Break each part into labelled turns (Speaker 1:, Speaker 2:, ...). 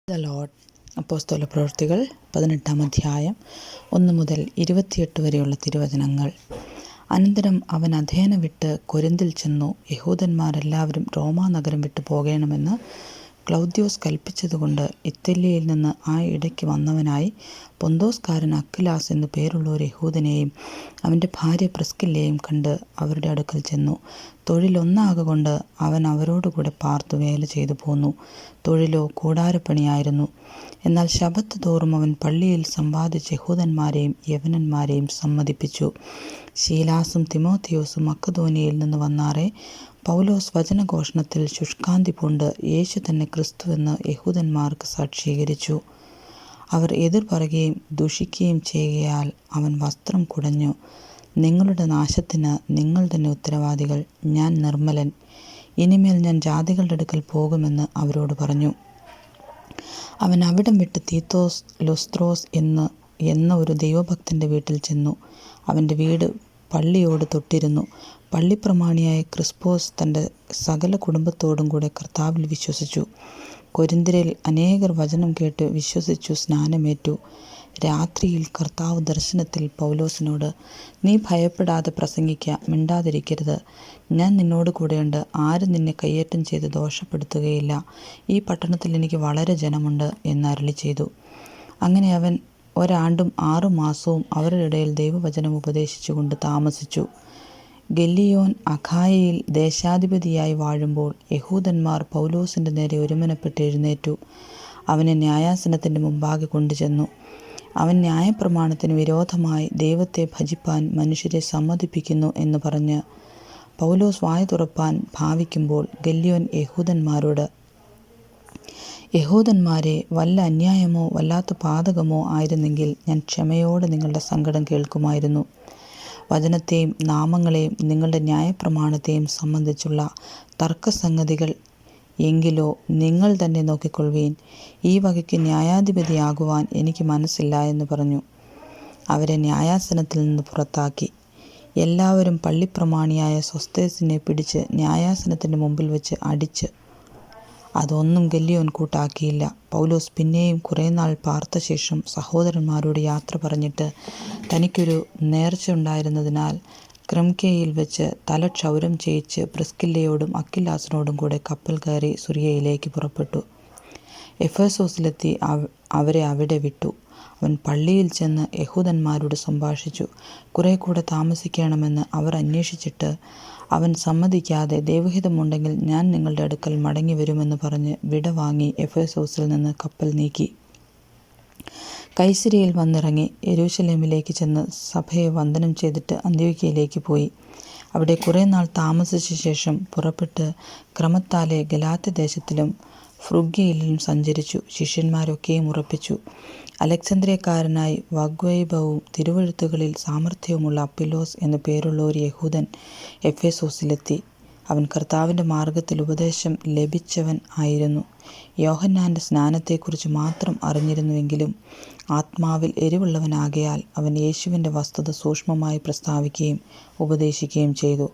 Speaker 1: The Lord. അപ്പോസ്തല പ്രവൃത്തികൾ 18-ാം അധ്യായം 1 മുതൽ 28 വരെയുള്ള തിരുവചനങ്ങൾ. അനന്തരം അവൻ അഥേന വിട്ട് കൊരിന്തിൽ ചെന്നു. യഹൂദന്മാരെല്ലാവരും റോമാനഗരം വിട്ടു പോകേണമെന്ന് ക്ലൗദ്യോസ് കൽപ്പിച്ചതുകൊണ്ട് ഇത്തല്യയിൽ നിന്ന് ആ ഇടയ്ക്ക് വന്നവനായി പൊന്തോസ്കാരൻ അക്വിലാസ് എന്നു പേരുള്ള ഒരു യഹൂദനെയും അവൻ്റെ ഭാര്യ പ്രിസ്കില്ലയെയും കണ്ട് അവരുടെ അടുക്കൽ ചെന്നു. തൊഴിലൊന്നാകൊണ്ട് അവൻ അവരോടുകൂടെ പാർത്തു വേല ചെയ്തു പോന്നു. തൊഴിലോ കൂടാരപ്പണിയായിരുന്നു. എന്നാൽ ശബ്ബത്ത് തോറും അവൻ പള്ളിയിൽ സമ്പാദിച്ച യഹൂദന്മാരെയും യവനന്മാരെയും സമ്മതിപ്പിച്ചു. ശീലാസും തിമോത്തിയോസും മക്കെദോന്യയിൽ നിന്ന് വന്നാറെ പൗലോസ് വചനഘോഷണത്തിൽ ശുഷ്കാന്തി പൂണ്ട് യേശു തന്നെ ക്രിസ്തുവെന്ന് യഹൂദന്മാർക്ക് സാക്ഷീകരിച്ചു. അവർ എതിർ പറയുകയും ദുഷിക്കുകയും ചെയ്യുകയാൽ അവൻ വസ്ത്രം കുടഞ്ഞു. നിങ്ങളുടെ നാശത്തിന് നിങ്ങൾ തന്നെ ഉത്തരവാദികൾ. ഞാൻ നിർമ്മലൻ. ഇനിമേൽ ഞാൻ ജാതികളുടെ അടുക്കൽ പോകുമെന്ന് അവരോട് പറഞ്ഞു. അവൻ അവിടം വിട്ട് തീത്തോസ് ലുസ്ത്രോസ് എന്ന ഒരു ദൈവഭക്തൻ്റെ വീട്ടിൽ ചെന്നു. അവൻ്റെ വീട് പള്ളിയോട് തൊട്ടിരുന്നു. പള്ളിപ്രമാണിയായ ക്രിസ്പോസ് തൻ്റെ സകല കുടുംബത്തോടും കൂടെ കർത്താവിൽ വിശ്വസിച്ചു. കൊരിന്ത്യരിൽ അനേകർ വചനം കേട്ട് വിശ്വസിച്ചു സ്നാനമേറ്റു. രാത്രിയിൽ കർത്താവ് ദർശനത്തിൽ പൗലോസിനോട്, നീ ഭയപ്പെടാതെ പ്രസംഗിക്കുക, മിണ്ടാതിരിക്കരുത്. ഞാൻ നിന്നോട് കൂടെയുണ്ട്. ആരും നിന്നെ കയ്യേറ്റം ചെയ്ത് ദോഷപ്പെടുത്തുകയില്ല. ഈ പട്ടണത്തിൽ എനിക്ക് വളരെ ജനമുണ്ട് എന്ന് അരുളി ചെയ്തു. അങ്ങനെ അവൻ 1 ആണ്ടും 6 മാസവും അവരുടെ ഇടയിൽ ദൈവവചനം ഉപദേശിച്ചുകൊണ്ട് താമസിച്ചു. ഗല്ലിയോൻ അഖായയിൽ ദേശാധിപതിയായി വാഴുമ്പോൾ യഹൂദന്മാർ പൗലോസിൻ്റെ നേരെ ഒരുമനപ്പെട്ട് എഴുന്നേറ്റു. അവനെ ന്യായാസനത്തിൻ്റെ മുമ്പാകെ കൊണ്ടുചെന്നു. അവൻ ന്യായപ്രമാണത്തിന് വിരോധമായി ദൈവത്തെ ഭജിപ്പാൻ മനുഷ്യരെ സമ്മതിപ്പിക്കുന്നു എന്ന് പറഞ്ഞ് പൗലോസ് വായ തുറപ്പാൻ ഭാവിക്കുമ്പോൾ ഗല്ലിയോൻ യഹൂദന്മാരോട്, യഹൂദന്മാരെ, വല്ല അന്യായമോ വല്ലാത്ത പാതകമോ ആയിരുന്നെങ്കിൽ ഞാൻ ക്ഷമയോടെ നിങ്ങളുടെ സങ്കടം കേൾക്കുമായിരുന്നു. വചനത്തെയും നാമങ്ങളെയും നിങ്ങളുടെ ന്യായപ്രമാണത്തെയും സംബന്ധിച്ചുള്ള തർക്കസംഗതികൾ എങ്കിലോ നിങ്ങൾ തന്നെ നോക്കിക്കൊള്ളുവീൻ. ഈ വകയ്ക്ക് ന്യായാധിപതിയാകുവാൻ എനിക്ക് മനസ്സില്ല എന്ന് പറഞ്ഞു. അവരെ ന്യായാസനത്തിൽ നിന്ന് പുറത്താക്കി. എല്ലാവരും പള്ളിപ്രമാണിയായ സൊസ്തേസിനെ പിടിച്ച് ന്യായാസനത്തിൻ്റെ മുമ്പിൽ വെച്ച് അടിച്ച്. അതൊന്നും ഗല്ലിയോൻ കൂട്ടാക്കിയില്ല. പൗലോസ് പിന്നെയും കുറേ നാൾ പാർത്ത ശേഷം സഹോദരന്മാരോട് യാത്ര പറഞ്ഞിട്ട് തനിക്കൊരു നേർച്ച ഉണ്ടായിരുന്നതിനാൽ ക്രെംകേയിൽ വെച്ച് തല ക്ഷൗരം ചെയ്യിച്ച് പ്രിസ്കില്ലയോടും അക്വിലാസിനോടും കൂടെ കപ്പൽ കയറി സുറിയയിലേക്ക് പുറപ്പെട്ടു. എഫെസോസിലെത്തി അവരെ അവിടെ വിട്ടു. അവൻ പള്ളിയിൽ ചെന്ന് യഹൂദന്മാരോട് സംഭാഷിച്ചു. കുറെ കൂടെ താമസിക്കണമെന്ന് അവർ അന്വേഷിച്ചിട്ട് അവൻ സമ്മതിക്കാതെ, ദൈവഹിതമുണ്ടെങ്കിൽ ഞാൻ നിങ്ങളുടെ അടുക്കൽ മടങ്ങി വരുമെന്ന് പറഞ്ഞ് വിടവാങ്ങി എഫെസോസിൽ നിന്ന് കപ്പൽ നീക്കി. കൈസരിയിൽ വന്നിറങ്ങി യെരൂശലേമിലേക്ക് ചെന്ന് സഭയെ വന്ദനം ചെയ്തിട്ട് അന്ത്യോക്യയിലേക്ക് പോയി. അവിടെ കുറേ നാൾ താമസിച്ച ശേഷം പുറപ്പെട്ട് ക്രമത്താലെ ഗലാത്യദേശത്തിലും ഫ്രുഗ്യയിലും സഞ്ചരിച്ചു. ശിഷ്യന്മാരൊക്കെയും ഉറപ്പിച്ചു. അലക്സാന്ദ്രിയക്കാരനായി വാഗ്വൈഭവവും തിരുവെഴുത്തുകളിൽ സാമർഥ്യവുമുള്ള അപ്പിലോസ് എന്നു പേരുള്ള ഒരു യഹൂദൻ എഫെസോസിലെത്തി. അവൻ കർത്താവിൻ്റെ മാർഗത്തിൽ ഉപദേശം ലഭിച്ചവൻ ആയിരുന്നു. യോഹന്നാൻ്റെ സ്നാനത്തെക്കുറിച്ച് മാത്രം അറിഞ്ഞിരുന്നുവെങ്കിലും ആത്മാവിൽ എരിവുള്ളവനാകയാൽ അവൻ യേശുവിൻ്റെ വസ്തുത സൂക്ഷ്മമായി പ്രസ്താവിക്കുകയും ഉപദേശിക്കുകയും ചെയ്തു.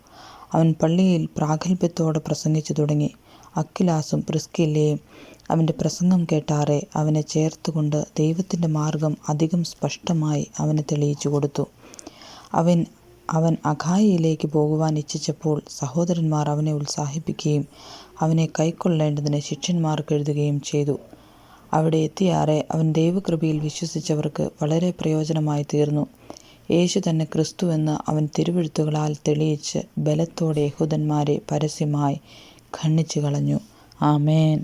Speaker 1: അവൻ പള്ളിയിൽ പ്രാഗൽഭ്യത്തോടെ പ്രസംഗിച്ചു തുടങ്ങി. അക്വിലാസും പ്രിസ്കില്ലയും അവൻ്റെ പ്രസംഗം കേട്ടാറെ അവനെ ചേർത്തുകൊണ്ട് ദൈവത്തിൻ്റെ മാർഗം അധികം സ്പഷ്ടമായി അവന് തെളിയിച്ചു കൊടുത്തു. അവൻ അഖായയിലേക്ക് പോകുവാൻ ഇച്ഛിച്ചപ്പോൾ സഹോദരന്മാർ അവനെ ഉത്സാഹിപ്പിക്കുകയും അവനെ കൈക്കൊള്ളേണ്ടതിന് ശിഷ്യന്മാർക്ക് എഴുതുകയും ചെയ്തു. അവിടെ എത്തിയാറെ അവൻ ദൈവകൃപയിൽ വിശ്വസിച്ചവർക്ക് വളരെ പ്രയോജനമായി തീർന്നു. യേശു തന്നെ ക്രിസ്തുവെന്ന് അവൻ തിരുവെഴുത്തുകളാൽ തെളിയിച്ച് ബലത്തോടെ യഹൂദന്മാരെ പരസ്യമായി ഖണ്ഡിച്ചു കളഞ്ഞു. ആമേൻ.